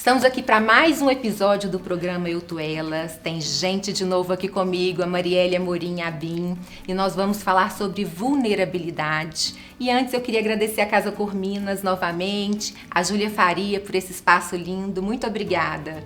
Estamos aqui para mais um episódio do programa Eu Tu Elas. Tem gente de novo aqui comigo, a Marielle Amorim Abim, e nós vamos falar sobre vulnerabilidade. E antes eu queria agradecer a Casa Cor Minas novamente, a Júlia Faria por esse espaço lindo. Muito obrigada.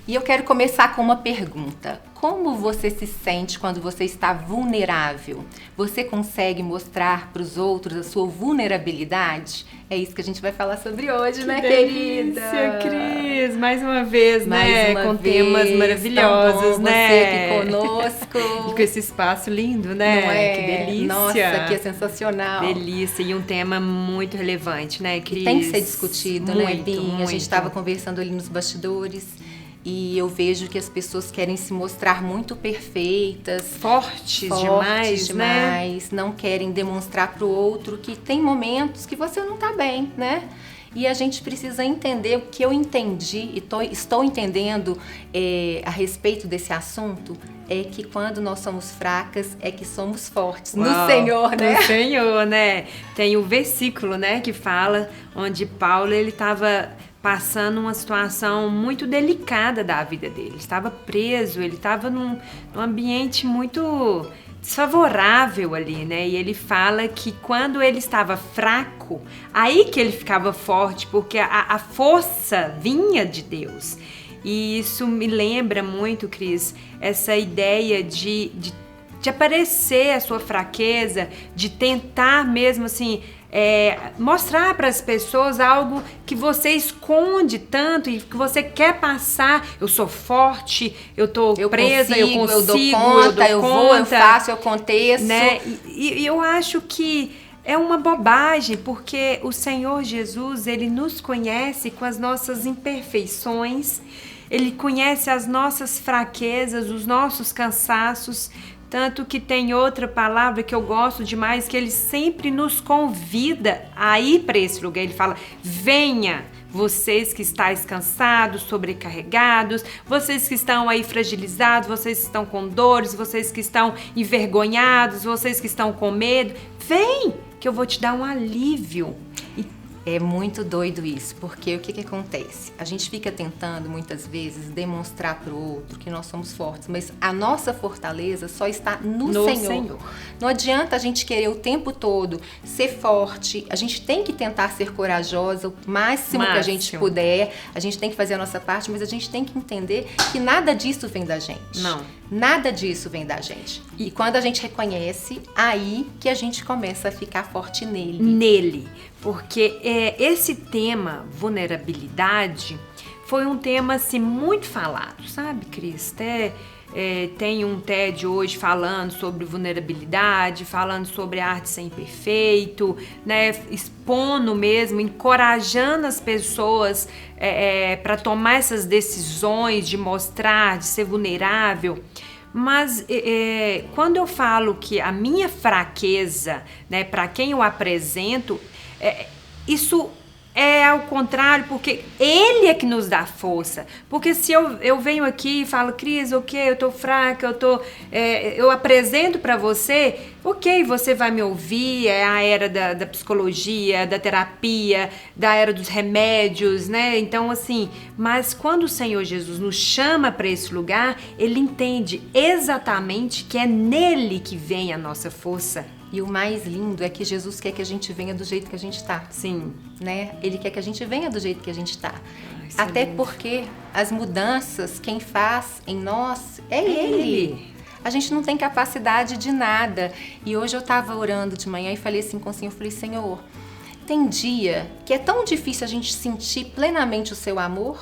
E eu quero começar com uma pergunta. Como você se sente quando você está vulnerável? Você consegue mostrar para os outros a sua vulnerabilidade? É isso que a gente vai falar sobre hoje, né, querida? Cris, mais uma vez, né? Com temas maravilhosos, né? Você aqui conosco. E com esse espaço lindo, né? Não é? Que delícia. Nossa, que é sensacional. Delícia, e um tema muito relevante, né, Cris? Tem que ser discutido, muito, né, Bim? muito. A gente estava conversando ali nos bastidores. E eu vejo que as pessoas querem se mostrar muito perfeitas, fortes demais, né? Não querem demonstrar para o outro que tem momentos que você não está bem, né? E a gente precisa entender o que eu entendi e estou entendendo a respeito desse assunto, é que quando nós somos fracas é que somos fortes. Uau, no Senhor, né? No Senhor, né? Tem o versículo, né, que fala onde Paulo, ele estava passando uma situação muito delicada da vida dele. Ele estava preso, ele estava num ambiente muito desfavorável ali, né? E ele fala que quando ele estava fraco, aí que ele ficava forte, porque a força vinha de Deus. E isso me lembra muito, Cris, essa ideia de aparecer a sua fraqueza, de tentar mesmo assim, mostrar para as pessoas algo que você esconde tanto e que você quer passar. Eu sou forte, eu tô presa, eu consigo, eu dou conta, eu vou, eu faço, eu aconteço. Né? E eu acho que é uma bobagem, porque o Senhor Jesus, ele nos conhece com as nossas imperfeições, ele conhece as nossas fraquezas, os nossos cansaços. Tanto que tem outra palavra que eu gosto demais, que ele sempre nos convida a ir para esse lugar. Ele fala: venha, vocês que estáis cansados, sobrecarregados, vocês que estão aí fragilizados, vocês que estão com dores, vocês que estão envergonhados, vocês que estão com medo, vem, que eu vou te dar um alívio. É muito doido isso, porque o que acontece? A gente fica tentando, muitas vezes, demonstrar para o outro que nós somos fortes, mas a nossa fortaleza só está no Senhor. Não adianta a gente querer o tempo todo ser forte, a gente tem que tentar ser corajosa o máximo que a gente puder, a gente tem que fazer a nossa parte, mas a gente tem que entender que nada disso vem da gente. Não. Nada disso vem da gente. E quando a gente reconhece, aí que a gente começa a ficar forte nele. Porque esse tema, vulnerabilidade, foi um tema assim, muito falado, sabe, Cris? Tem um TED hoje falando sobre vulnerabilidade, falando sobre a arte de ser imperfeito, né? Expondo mesmo, encorajando as pessoas para tomar essas decisões de mostrar, de ser vulnerável. Mas quando eu falo que a minha fraqueza, né, para quem eu apresento, isso é ao contrário, porque ele é que nos dá força. Porque se eu venho aqui e falo: Cris, ok, eu tô fraca, eu apresento para você, ok, você vai me ouvir, é a era da psicologia, da terapia, da era dos remédios, né? Então, assim, mas quando o Senhor Jesus nos chama para esse lugar, ele entende exatamente que é nele que vem a nossa força. E o mais lindo é que Jesus quer que a gente venha do jeito que a gente tá. Sim. Né? Ele quer que a gente venha do jeito que a gente tá. Até porque as mudanças, quem faz em nós é Ele. A gente não tem capacidade de nada. E hoje eu tava orando de manhã e falei assim com o Senhor, falei: Senhor, tem dia que é tão difícil a gente sentir plenamente o seu amor.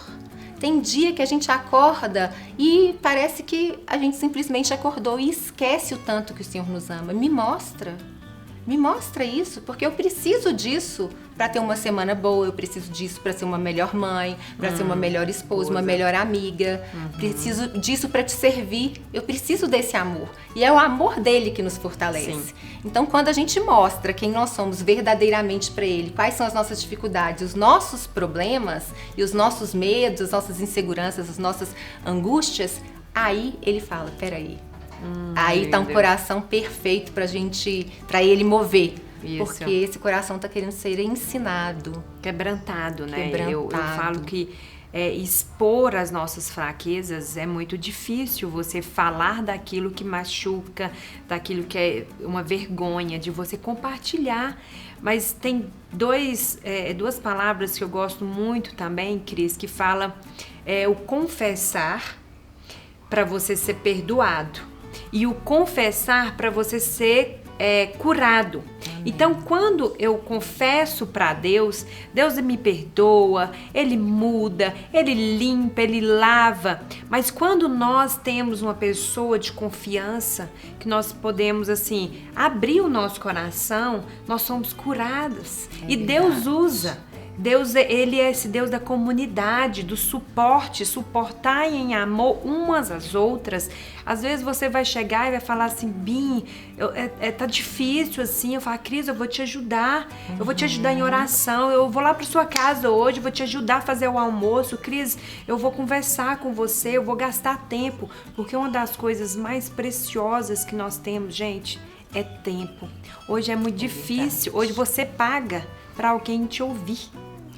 Tem dia que a gente acorda e parece que a gente simplesmente acordou e esquece o tanto que o Senhor nos ama. Me mostra isso, porque eu preciso disso para ter uma semana boa, eu preciso disso para ser uma melhor mãe, para ser uma melhor esposa, uma melhor amiga, preciso disso para te servir, eu preciso desse amor. E é o amor dele que nos fortalece. Sim. Então, quando a gente mostra quem nós somos verdadeiramente para ele, quais são as nossas dificuldades, os nossos problemas e os nossos medos, as nossas inseguranças, as nossas angústias, Aí ele fala, peraí. Aí tá um coração perfeito pra ele mover. Isso. Porque esse coração tá querendo ser ensinado. Quebrantado, né? Eu falo que expor as nossas fraquezas é muito difícil. Você falar daquilo que machuca, daquilo que é uma vergonha, de você compartilhar. Mas tem duas palavras que eu gosto muito também, Cris, que fala o confessar para você ser perdoado e o confessar para você ser curado. Amém. Então, quando eu confesso para Deus, Deus me perdoa, Ele muda, Ele limpa, Ele lava. Mas quando nós temos uma pessoa de confiança, que nós podemos, assim, abrir o nosso coração, nós somos curadas. E Deus usa. Deus, Ele é esse Deus da comunidade, do suporte, suportar em amor umas às outras. Às vezes você vai chegar e vai falar assim, Bim, tá difícil assim. Eu falo, Cris, eu vou te ajudar. Eu vou te ajudar em oração. Eu vou lá para sua casa hoje, vou te ajudar a fazer o almoço. Cris, eu vou conversar com você, eu vou gastar tempo. Porque uma das coisas mais preciosas que nós temos, gente, é tempo. Hoje é muito difícil. Hoje você paga para alguém te ouvir.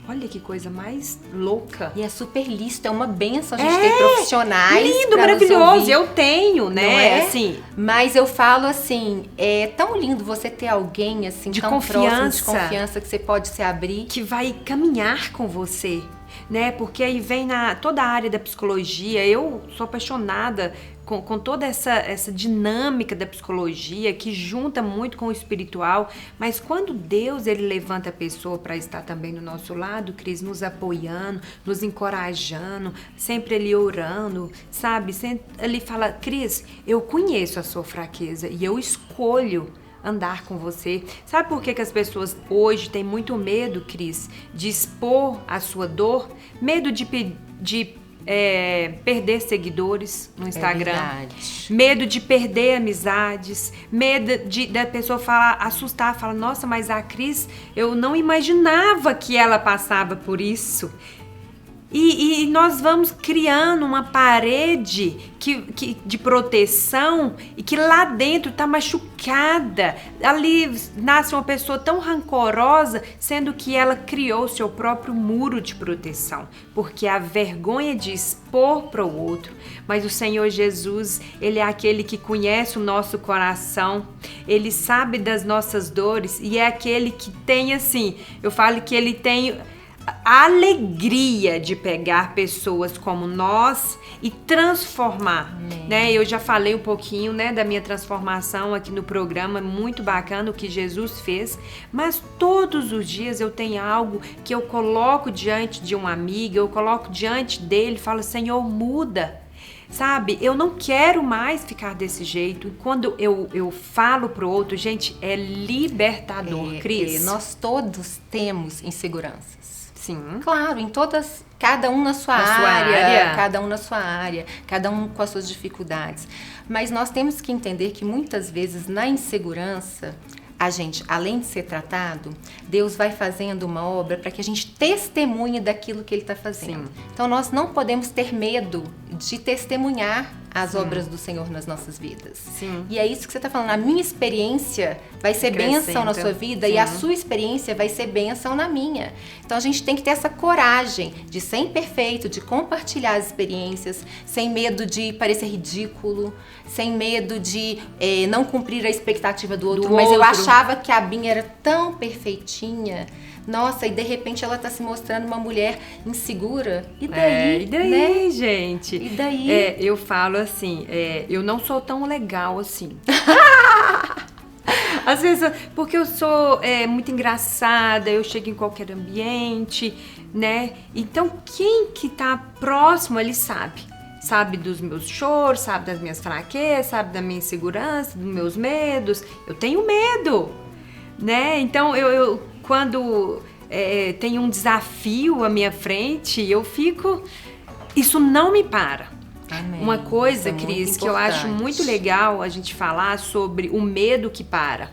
Olha que coisa mais louca. E é super lícito, é uma benção a gente ter profissionais. Lindo, maravilhoso. Eu tenho, né? Não é? Assim, mas eu falo assim, é tão lindo você ter alguém assim de tão confiança, próximo, de confiança, que você pode se abrir. Que vai caminhar com você, né? Porque aí vem toda a área da psicologia. Eu sou apaixonada com toda essa dinâmica da psicologia que junta muito com o espiritual, mas quando Deus ele levanta a pessoa para estar também do nosso lado, Cris, nos apoiando, nos encorajando, sempre ele orando, sabe? Sempre ele fala, Cris, eu conheço a sua fraqueza e eu escolho andar com você. Sabe por que as pessoas hoje têm muito medo, Cris, de expor a sua dor? Medo de perder seguidores no Instagram, medo de perder amizades, medo da pessoa assustar, falar, nossa, mas a Cris, eu não imaginava que ela passava por isso. E nós vamos criando uma parede de proteção e que lá dentro está machucada. Ali nasce uma pessoa tão rancorosa, sendo que ela criou seu próprio muro de proteção. Porque a vergonha de expor para o outro. Mas o Senhor Jesus, Ele é aquele que conhece o nosso coração. Ele sabe das nossas dores e é aquele que tem, assim, eu falo que Ele tem a alegria de pegar pessoas como nós e transformar, né? Eu já falei um pouquinho, né, da minha transformação aqui no programa, muito bacana o que Jesus fez, mas todos os dias eu tenho algo que eu coloco diante de uma amiga, eu coloco diante dele, falo, Senhor, muda. Sabe, eu não quero mais ficar desse jeito. Quando eu falo pro outro, gente, é libertador, Cris. Nós todos temos inseguranças. Sim. Claro, em todas, cada um na sua área, cada um na sua área, cada um com as suas dificuldades. Mas nós temos que entender que muitas vezes na insegurança, a gente, além de ser tratado, Deus vai fazendo uma obra para que a gente testemunhe daquilo que Ele está fazendo. Sim. Então nós não podemos ter medo de testemunhar as obras do Senhor nas nossas vidas. Sim. E é isso que você está falando. A minha experiência vai ser bênção na sua vida. Sim. E a sua experiência vai ser bênção na minha. Então a gente tem que ter essa coragem de ser imperfeito, de compartilhar as experiências, sem medo de parecer ridículo, sem medo de não cumprir a expectativa do outro. Mas eu achava que a Bim era tão perfeitinha. Nossa, e de repente ela tá se mostrando uma mulher insegura. E daí? E daí, né, gente? E daí? Eu falo assim, eu não sou tão legal assim. Às vezes, porque eu sou muito engraçada, eu chego em qualquer ambiente, né? Então, quem que tá próximo, ele sabe. Sabe dos meus choros, sabe das minhas fraquezas, sabe da minha insegurança, dos meus medos. Eu tenho medo, né? Então, eu quando tem um desafio à minha frente, eu fico... Isso não me para. Amém. Uma coisa, Cris, que eu acho muito legal a gente falar sobre o medo que para.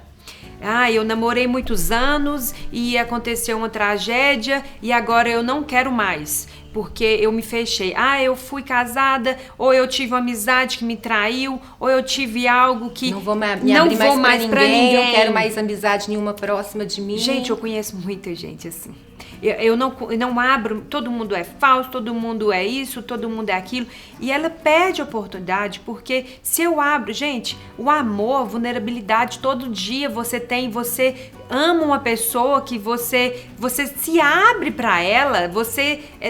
Eu namorei muitos anos e aconteceu uma tragédia e agora eu não quero mais. porque eu me fechei. Eu fui casada, ou eu tive uma amizade que me traiu, ou eu tive algo que não vou mais pra ninguém, eu quero mais amizade nenhuma próxima de mim. Gente, eu conheço muita gente assim. Eu não abro, todo mundo é falso, todo mundo é isso, todo mundo é aquilo. E ela perde a oportunidade, porque se eu abro, gente, o amor, a vulnerabilidade, todo dia você ama uma pessoa que você se abre para ela,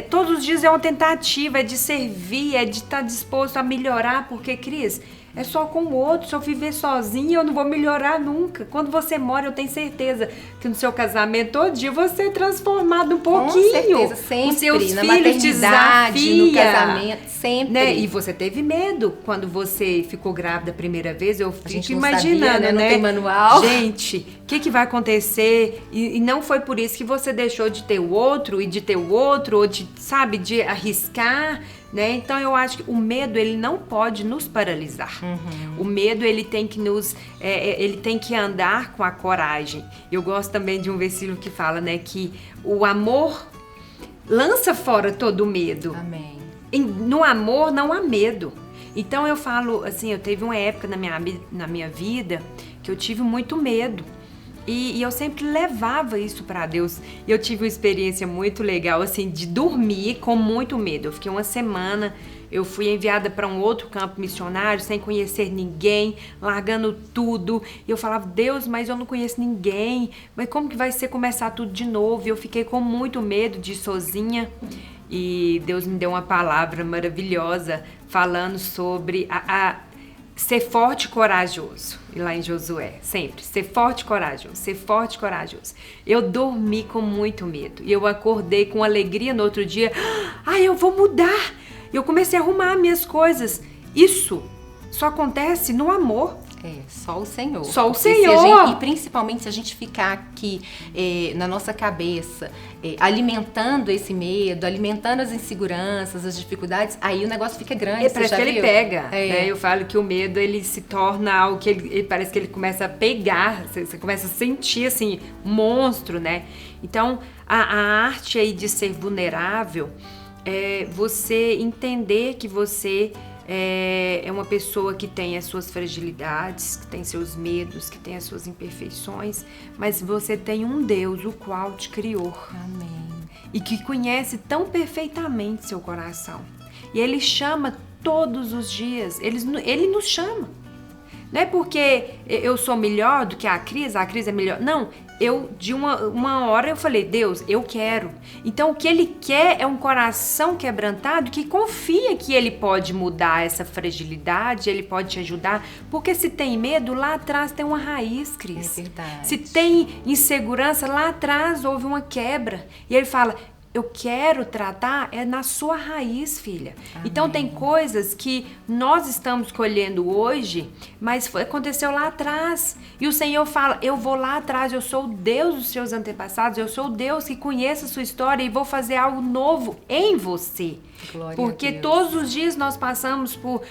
todos os dias é uma tentativa, é de servir, é de estar disposto a melhorar, porque, Cris, é só com o outro. Se eu viver sozinha, eu não vou melhorar nunca. Quando você mora, eu tenho certeza que no seu casamento, todo dia, você é transformado um pouquinho. Com certeza, sempre. Os seus na filhos te desafiam. No casamento, sempre. Né? E você teve medo quando você ficou grávida a primeira vez. Eu fico imaginando, sabia, né? Não tem manual. Gente, o que vai acontecer? E não foi por isso que você deixou de ter o outro, ou de arriscar, né? Então eu acho que o medo, ele não pode nos paralisar. O medo, ele tem que ele tem que andar com a coragem. Eu gosto também de um versículo que fala, né, que o amor lança fora todo o medo. Amém. No amor não há medo. Então eu falo assim, eu teve uma época na minha vida que eu tive muito medo. E eu sempre levava isso para Deus. E eu tive uma experiência muito legal, assim, de dormir com muito medo. Eu fiquei uma semana, eu fui enviada para um outro campo missionário, sem conhecer ninguém, largando tudo. E eu falava, Deus, mas eu não conheço ninguém. Mas como que vai ser começar tudo de novo? E eu fiquei com muito medo de ir sozinha. E Deus me deu uma palavra maravilhosa falando sobre ser forte e corajoso. E lá em Josué, sempre, ser forte e corajoso, ser forte e corajoso. Eu dormi com muito medo. E eu acordei com alegria no outro dia. Eu vou mudar. Eu comecei a arrumar minhas coisas. Isso só acontece no amor. Só o Senhor. Só o Senhor. E principalmente se a gente ficar aqui na nossa cabeça, alimentando esse medo, alimentando as inseguranças, as dificuldades, aí o negócio fica grande. Parece que ele pega. Né? Eu falo que o medo, ele se torna algo que ele parece que ele começa a pegar, você começa a sentir assim, um monstro, né? Então, a arte aí de ser vulnerável é você entender que você é uma pessoa que tem as suas fragilidades, que tem seus medos, que tem as suas imperfeições, mas você tem um Deus, o qual te criou. Amém. E que conhece tão perfeitamente seu coração. E Ele chama todos os dias, Ele nos chama. Não é porque eu sou melhor do que a Cris é melhor. Não, de uma hora eu falei, Deus, eu quero. Então o que Ele quer é um coração quebrantado que confia que Ele pode mudar essa fragilidade, Ele pode te ajudar. Porque se tem medo, lá atrás tem uma raiz, Cris. É verdade. Se tem insegurança, lá atrás houve uma quebra. E Ele fala, eu quero tratar na sua raiz, filha. Amém. Então tem coisas que nós estamos colhendo hoje, mas aconteceu lá atrás. E o Senhor fala, eu vou lá atrás, eu sou o Deus dos seus antepassados, eu sou o Deus que conhece a sua história e vou fazer algo novo em você. Glória Porque a Deus. Todos os dias nós passamos por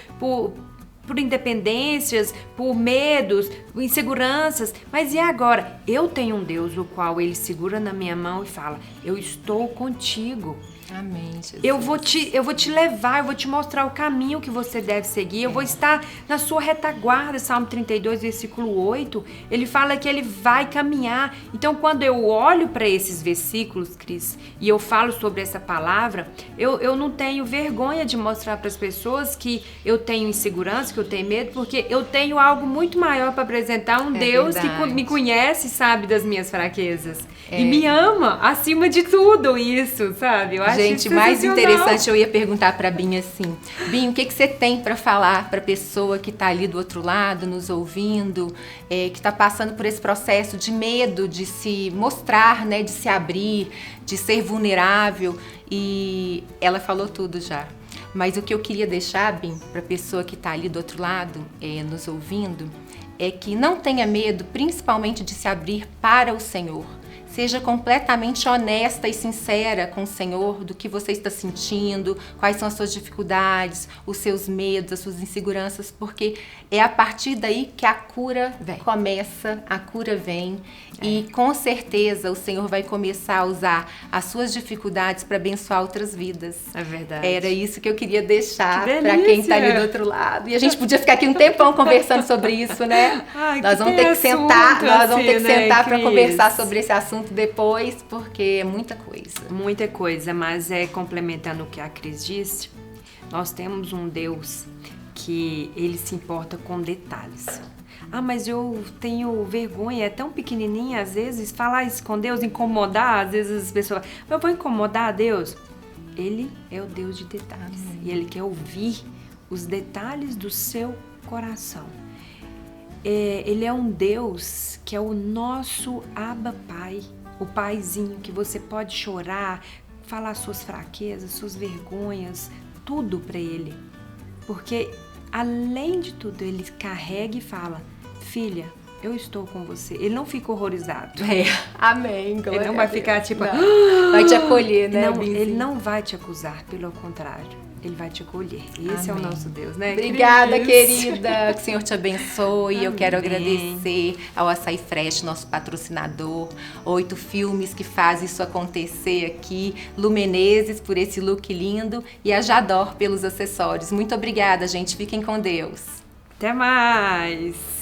independências, por medos, por inseguranças. Mas e agora? Eu tenho um Deus o qual Ele segura na minha mão e fala, eu estou contigo. Amém, Jesus. Eu vou te levar, eu vou te mostrar o caminho que você deve seguir. Eu vou estar na sua retaguarda. Salmo 32, versículo 8. Ele fala que Ele vai caminhar. Então, quando eu olho para esses versículos, Cris, e eu falo sobre essa palavra, eu não tenho vergonha de mostrar para as pessoas que eu tenho insegurança, que eu tenho medo, porque eu tenho algo muito maior para apresentar. Um Deus verdade. Que me conhece, sabe das minhas fraquezas. E me ama acima de tudo isso, sabe? Eu acho Gente, mais interessante, eu ia perguntar para Binha assim, Binha, o que você tem para falar para a pessoa que está ali do outro lado, nos ouvindo, que está passando por esse processo de medo de se mostrar, né, de se abrir, de ser vulnerável, e ela falou tudo já. Mas o que eu queria deixar, Binha, para a pessoa que está ali do outro lado, nos ouvindo, é que não tenha medo, principalmente de se abrir para o Senhor. Seja completamente honesta e sincera com o Senhor do que você está sentindo, quais são as suas dificuldades, os seus medos, as suas inseguranças, porque é a partir daí que a cura começa, a cura vem. E com certeza o Senhor vai começar a usar as suas dificuldades para abençoar outras vidas. É verdade. Era isso que eu queria deixar para quem está ali do outro lado. E a gente podia ficar aqui um tempão conversando sobre isso, né? Ai, nós vamos ter que sentar, para conversar sobre esse assunto depois, porque é muita coisa. Muita coisa, mas complementando o que a Cris disse, nós temos um Deus que ele se importa com detalhes. Ah, mas eu tenho vergonha, é tão pequenininha, às vezes, falar isso com Deus, incomodar, às vezes as pessoas, eu vou incomodar a Deus? Ele é o Deus de detalhes. E ele quer ouvir os detalhes do seu coração. Ele é um Deus que é o nosso Abba Pai, o paizinho que você pode chorar, falar suas fraquezas, suas vergonhas, tudo para ele. Porque, além de tudo, ele carrega e fala, filha, eu estou com você. Ele não fica horrorizado. Amém. Ele não vai ficar tipo... Vai te acolher, né? Não, ele não vai te acusar, pelo contrário. Ele vai te acolher. Esse é o nosso Deus, né? Obrigada, querida. Que o Senhor te abençoe. Amém. Eu quero agradecer ao Açaí Fresh, nosso patrocinador. 8 Filmes que faz isso acontecer aqui. Lu Menezes por esse look lindo. E a Jador pelos acessórios. Muito obrigada, gente. Fiquem com Deus. Até mais.